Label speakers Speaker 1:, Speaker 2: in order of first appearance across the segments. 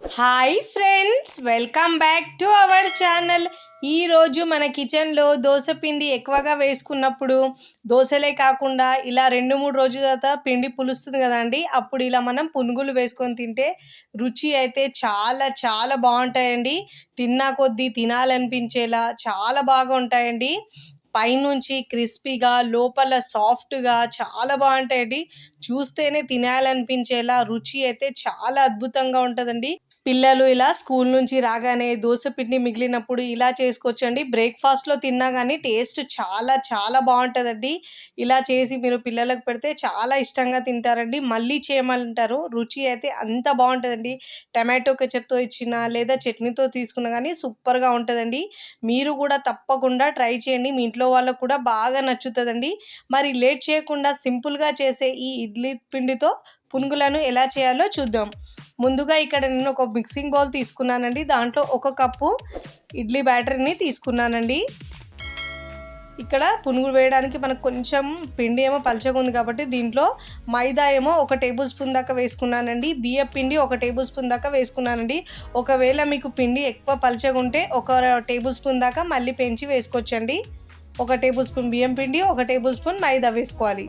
Speaker 1: Hi friends, welcome back to our channel. ఈరోజు మన కిచెన్లో దోశ పిండి ఎక్కువగా వేసుకున్నప్పుడు దోశలే కాకుండా ఇలా 2-3 రోజుల తర్వాత పిండి పులుస్తుంది కదండి. అప్పుడు ఇలా మనం పునుగులు వేసుకొని తింటే రుచి అయితే చాలా చాలా బాగుంటాయండి. తిన్నా కొద్దీ తినాలనిపించేలా చాలా బాగా ఉంటాయండి. పైనుంచి క్రిస్పీగా లోపల సాఫ్ట్గా చాలా బాగుంటాయండి. చూస్తేనే తినాలనిపించేలా రుచి అయితే చాలా అద్భుతంగా ఉంటుందండి. పిల్లలు ఇలా స్కూల్ నుంచి రాగానే దోశ పిండి మిగిలినప్పుడు ఇలా చేసుకోవచ్చండి. బ్రేక్ఫాస్ట్లో తిన్నా కానీ టేస్ట్ చాలా చాలా బాగుంటుందండి. ఇలా చేసి మీరు పిల్లలకు పెడితే చాలా ఇష్టంగా తింటారండి. మళ్ళీ చేయమంటారు. రుచి అయితే అంత బాగుంటుందండి. టమాటో కెచప్తో ఇచ్చినా లేదా చట్నీతో తీసుకున్నా కానీ సూపర్గా ఉంటుందండి. మీరు కూడా తప్పకుండా ట్రై చేయండి. మీ ఇంట్లో వాళ్ళకు కూడా బాగా నచ్చుతుందండి. మరి లేట్ చేయకుండా సింపుల్గా చేసే ఈ ఇడ్లీ పిండితో పునుగులను ఎలా చేయాలో చూద్దాం. ముందుగా ఇక్కడ నేను ఒక మిక్సింగ్ బౌల్ తీసుకున్నానండి. దాంట్లో 1 కప్పు ఇడ్లీ బ్యాటర్ని తీసుకున్నానండి. ఇక్కడ పునుగులు వేయడానికి మనకు కొంచెం పిండి ఏమో పలచగా ఉంది కాబట్టి దీంట్లో మైదా ఏమో 1 టేబుల్ స్పూన్ దాకా వేసుకున్నానండి. బియ్యం పిండి 1 టేబుల్ స్పూన్ దాకా వేసుకున్నానండి. ఒకవేళ మీకు పిండి ఎక్కువ పలచగా ఉంటే 1 టేబుల్ స్పూన్ దాకా మళ్ళీ పెంచి వేసుకోవచ్చండి. 1 టేబుల్ స్పూన్ బియ్యం పిండి, 1 టేబుల్ స్పూన్ మైదా వేసుకోవాలి.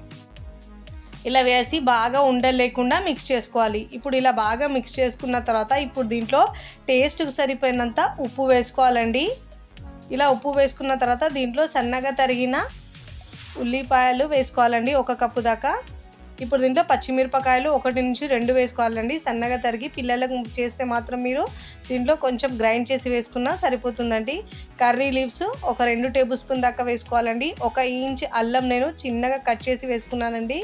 Speaker 1: ఇలా వేసి బాగా ఉండలు లేకుండా మిక్స్ చేసుకోవాలి. ఇప్పుడు ఇలా బాగా మిక్స్ చేసుకున్న తర్వాత ఇప్పుడు దీంట్లో టేస్ట్కి సరిపోయినంత ఉప్పు వేసుకోవాలండి. ఇలా ఉప్పు వేసుకున్న తర్వాత దీంట్లో సన్నగా తరిగిన ఉల్లిపాయలు వేసుకోవాలండి 1 కప్పు దాకా. ఇప్పుడు దీంట్లో పచ్చిమిరపకాయలు 1 నుంచి 2 వేసుకోవాలండి సన్నగా తరిగి. పిల్లలకు చేస్తే మాత్రం మీరు దీంట్లో కొంచెం గ్రైండ్ చేసి వేసుకున్నా సరిపోతుందండి. కర్రీ లీవ్స్ 2 టేబుల్ స్పూన్ దాకా వేసుకోవాలండి. 1 ఇంచ్ అల్లం నేను చిన్నగా కట్ చేసి వేసుకున్నానండి.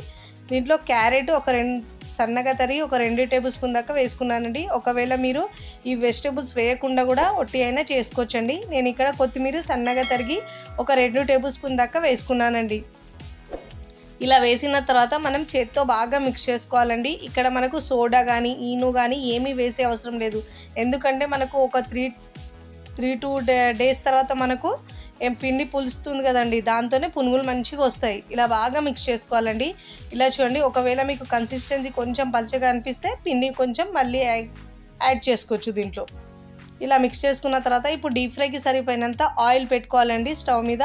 Speaker 1: దీంట్లో క్యారెట్ సన్నగా తరిగి 2 టేబుల్ స్పూన్ దాకా వేసుకున్నానండి. ఒకవేళ మీరు ఈ వెజిటేబుల్స్ వేయకుండా కూడా ఒట్టి అయినా చేసుకోవచ్చండి. నేను ఇక్కడ కొత్తిమీర సన్నగా తరిగి 2 టేబుల్ స్పూన్ దాకా వేసుకున్నానండి. ఇలా వేసిన తర్వాత మనం చేత్తో బాగా మిక్స్ చేసుకోవాలండి. ఇక్కడ మనకు సోడా కానీ ఈను కానీ ఏమీ వేసే అవసరం లేదు. ఎందుకంటే మనకు ఒక 3-2 డేస్ తర్వాత మనకు పిండి పులుస్తుంది కదండి, దాంతోనే పునుగులు మంచిగా వస్తాయి. ఇలా బాగా మిక్స్ చేసుకోవాలండి. ఇలా చూడండి, ఒకవేళ మీకు కన్సిస్టెన్సీ కొంచెం పలచగా అనిపిస్తే పిండి కొంచెం మళ్ళీ యాడ్ చేసుకోవచ్చు దీంట్లో. ఇలా మిక్స్ చేసుకున్న తర్వాత ఇప్పుడు డీప్ ఫ్రైకి సరిపోయినంత ఆయిల్ పెట్టుకోవాలండి స్టవ్ మీద.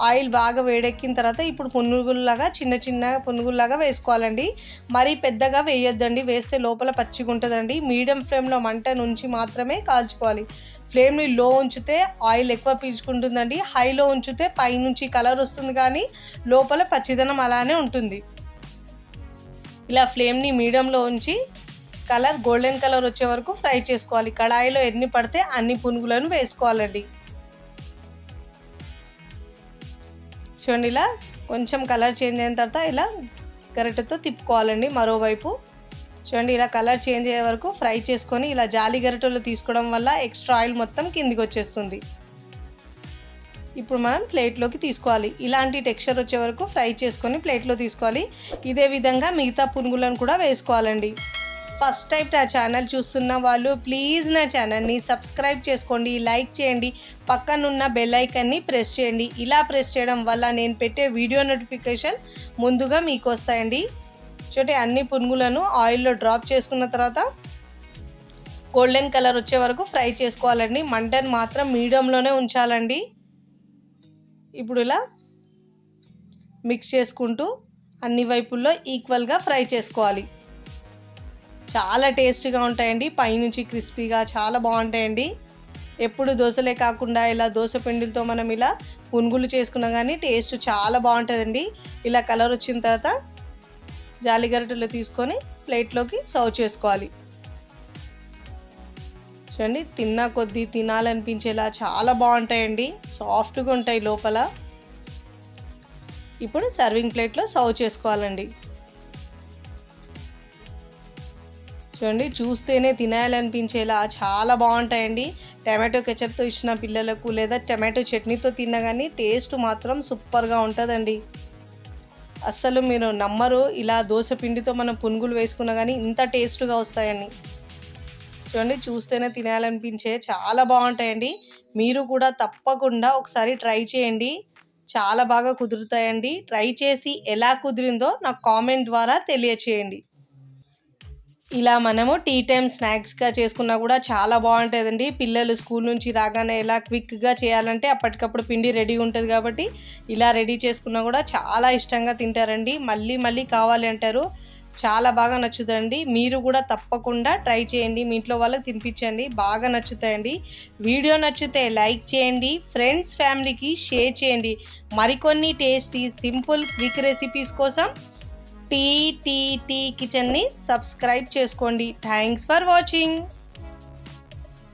Speaker 1: ఆయిల్ బాగా వేడెక్కిన తర్వాత ఇప్పుడు పునుగుల్లాగా చిన్న పునుగుల్లాగా వేసుకోవాలండి. మరీ పెద్దగా వేయొద్దండి, వేస్తే లోపల పచ్చిగా ఉంటుందండి. మీడియం ఫ్లేమ్లో మంట నుంచి మాత్రమే కాల్చుకోవాలి. ఫ్లేమ్ని లో ఉంచితే ఆయిల్ ఎక్కువ పీల్చుకుంటుందండి. హైలో ఉంచితే పైనుంచి కలర్ వస్తుంది కానీ లోపల పచ్చిదనం అలానే ఉంటుంది. ఇలా ఫ్లేమ్ని మీడియంలో ఉంచి కలర్ గోల్డెన్ కలర్ వచ్చే వరకు ఫ్రై చేసుకోవాలి. కడాయిలో ఎన్ని పడితే అన్ని పునుగులను వేసుకోవాలండి. చూడండి, ఇలా కొంచెం కలర్ చేంజ్ అయిన తర్వాత ఇలా గరిటెతో తిప్పుకోవాలండి మరోవైపు. చూడండి, ఇలా కలర్ చేంజ్ అయ్యే వరకు ఫ్రై చేసుకొని ఇలా జాలి గరిటెలు తీసుకోవడం వల్ల ఎక్స్ట్రా ఆయిల్ మొత్తం కిందికి వచ్చేస్తుంది. ఇప్పుడు మనం ప్లేట్లోకి తీసుకోవాలి. ఇలాంటి టెక్స్చర్ వచ్చే వరకు ఫ్రై చేసుకొని ప్లేట్లో తీసుకోవాలి. ఇదే విధంగా మిగతా పునుగులను కూడా వేసుకోవాలండి. ఫస్ట్ టైం నా ఛానల్ చూస్తున్న వాళ్ళు ప్లీజ్ నా ఛానల్ని సబ్స్క్రైబ్ చేసుకోండి, లైక్ చేయండి, పక్కనున్న బెల్ ఐకాన్ని ప్రెస్ చేయండి. ఇలా ప్రెస్ చేయడం వల్ల నేను పెట్టే వీడియో నోటిఫికేషన్ ముందుగా మీకు వస్తాయండి. చూడండి, అన్ని పునుగులను ఆయిల్లో డ్రాప్ చేసుకున్న తర్వాత గోల్డెన్ కలర్ వచ్చే వరకు ఫ్రై చేసుకోవాలండి. మంటను మాత్రం మీడియంలోనే ఉంచాలండి. ఇప్పుడు ఇలా మిక్స్ చేసుకుంటూ అన్ని వైపుల్లో ఈక్వల్గా ఫ్రై చేసుకోవాలి. చాలా టేస్టీగా ఉంటాయండి, పైనుంచి క్రిస్పీగా చాలా బాగుంటాయండి. ఎప్పుడు దోశలే కాకుండా ఇలా దోశ పిండిలతో మనం ఇలా పునుగులు చేసుకున్నా కానీ టేస్ట్ చాలా బాగుంటుందండి. ఇలా కలర్ వచ్చిన తర్వాత జాలి గరిటెలు తీసుకొని ప్లేట్లోకి సర్వ్ చేసుకోవాలి. చూడండి, తిన్నా కొద్దీ తినాలనిపించేలా చాలా బాగుంటాయండి, సాఫ్ట్గా ఉంటాయి లోపల. ఇప్పుడు సర్వింగ్ ప్లేట్లో సర్వ్ చేసుకోవాలండి. చూడండి, చూస్తేనే తినాలనిపించేలా చాలా బాగుంటాయండి. టమాటో కెచప్తో ఇచ్చిన పిల్లలకు లేదా టమాటో చట్నీతో తిన్నా కానీ టేస్ట్ మాత్రం సూపర్గా ఉంటుందండి. అస్సలు మీరు నమ్మరు, ఇలా దోశ పిండితో మనం పునుగులు వేసుకున్నా కానీ ఇంత టేస్ట్గా వస్తాయని. చూడండి, చూస్తేనే తినాలనిపించే చాలా బాగుంటాయండి. మీరు కూడా తప్పకుండా ఒకసారి ట్రై చేయండి, చాలా బాగా కుదురుతాయండి. ట్రై చేసి ఎలా కుదిరిందో నాకు కామెంట్ ద్వారా తెలియచేయండి. ఇలా మనము టీ టైమ్ స్నాక్స్గా చేసుకున్నా కూడా చాలా బాగుంటుందండి. పిల్లలు స్కూల్ నుంచి రాగానే ఇలా క్విక్గా చేయాలంటే అప్పటికప్పుడు పిండి రెడీ ఉంటుంది కాబట్టి ఇలా రెడీ చేసుకున్నా కూడా చాలా ఇష్టంగా తింటారండి. మళ్ళీ మళ్ళీ కావాలి అంటారు. చాలా బాగా నచ్చుతుందండి. మీరు కూడా తప్పకుండా ట్రై చేయండి, మీ ఇంట్లో వాళ్ళకి తినిపించండి, బాగా నచ్చుతాయండి. వీడియో నచ్చితే లైక్ చేయండి, ఫ్రెండ్స్ ఫ్యామిలీకి షేర్ చేయండి. మరికొన్ని టేస్టీ సింపుల్ క్విక్ రెసిపీస్ కోసం టీ కిచెన్ని సబ్స్క్రైబ్ చేసుకోండి. Thanks for watching.